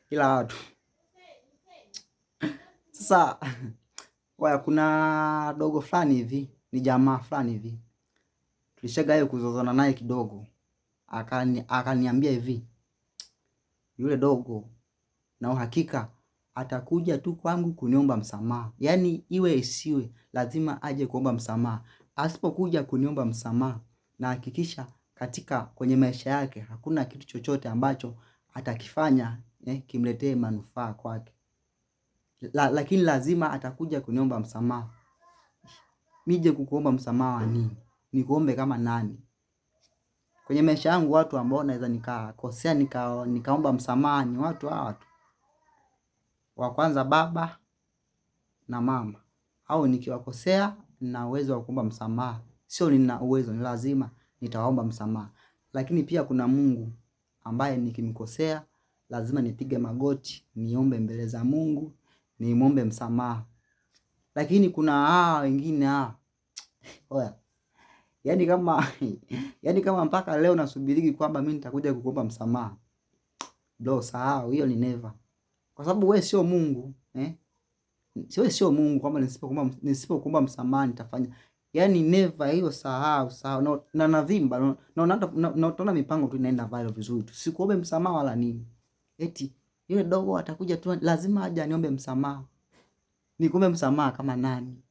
ila watu sasa. Kuna dogo fulani hivi, ni jamaa fulani hivi, tulishaga kuzozana naye kidogo, akaniambia hivi, yule dogo na uhakika atakuja tu kwangu kuniomba msamaha. Yaani iwe isiwe, lazima aje kuomba msamaha. Asipokuja kuniomba msamaha, na hakikisha katika kwenye maisha yake hakuna kitu chochote ambacho atakifanya kimletee manufaa kwake. Lakini lazima atakuja kuniomba msamaha. Nije kukuomba msamaha wa nini? Nikuombe kama nani? Kwenye maisha yangu watu ambao naweza nikakosea nikaomba msamaha ni watu hawa tu. Wa kwanza baba na mama. Au nikiwakosea nina uwezo wa kuomba msamaha. Sio nina uwezo, ni lazima nitaomba msamaha. Lakini pia kuna Mungu ambaye nikimkosea lazima nipige magoti, niombe mbele za Mungu, nimuombe msamaha. Lakini kuna wengine oya. Yaani kama mpaka leo nasubiri kwamba mimi nitakuja kukuomba msamaha. Bro, sahau, hiyo ni never. Kwa sababu wewe sio Mungu, sio Mungu kwamba nisipokuomba msamaha nitafanya. Yaani never, hiyo sahau. Na navimba, naona mipango tu inaenda viral vizuri tu. Sikuombe msamaha wala nini. Eti yule dogo atakuja tu lazima aje aniombe msamaha. Nikuombe msamaha kama nani?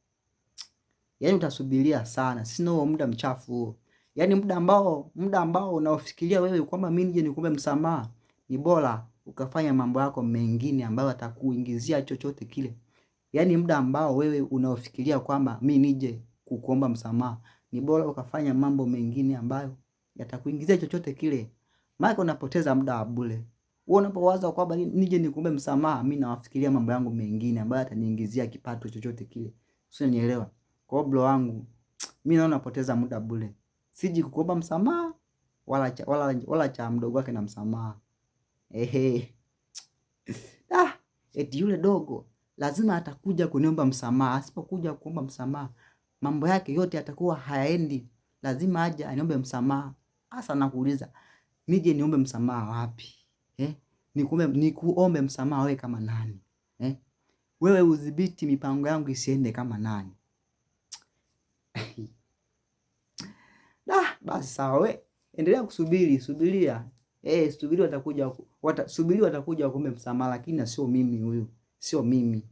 Yaani utasubiria sana. Sina huo muda mchafu huo. Yaani muda ambao unaofikiria wewe kwamba mimi nije nikuombe msamaha, ni bora ukafanya mambo yako mengine ambayo atakuingizia chochote kile. Yaani muda ambao wewe unaofikiria kwamba mimi nije kukuomba msamaha, ni bora ukafanya mambo mengine ambayo yatakuingizia chochote kile. Maana unapoteza muda wa bure. Wewe unapowaza kwamba nije nikuombe msamaha, mimi nawafikiria mambo yangu mengine ambayo yataniingizia kipato chochote kile. Sio, nielewa. Kwa bro wangu, mimi naona napoteza muda bure. Siji kukuomba msamaha wala cha mdogo wake na msamaha. Eti yule dogo lazima atakuja kuniomba msamaha. Asipokuja kuomba msamaha, mambo yake yote yatakuwa hayaendi. Lazima aje aniombe msamaha. Hasa nakuuliza, nije niombe msamaha wapi? Nikuombe msamaha wewe kama nani? Wewe udhibiti mipango yangu isiende kama nani? Basi sawa, we endelea kusubiri, subiria. Subiri watakuja kuombe msamaha, lakini sio mimi huyu. Sio mimi.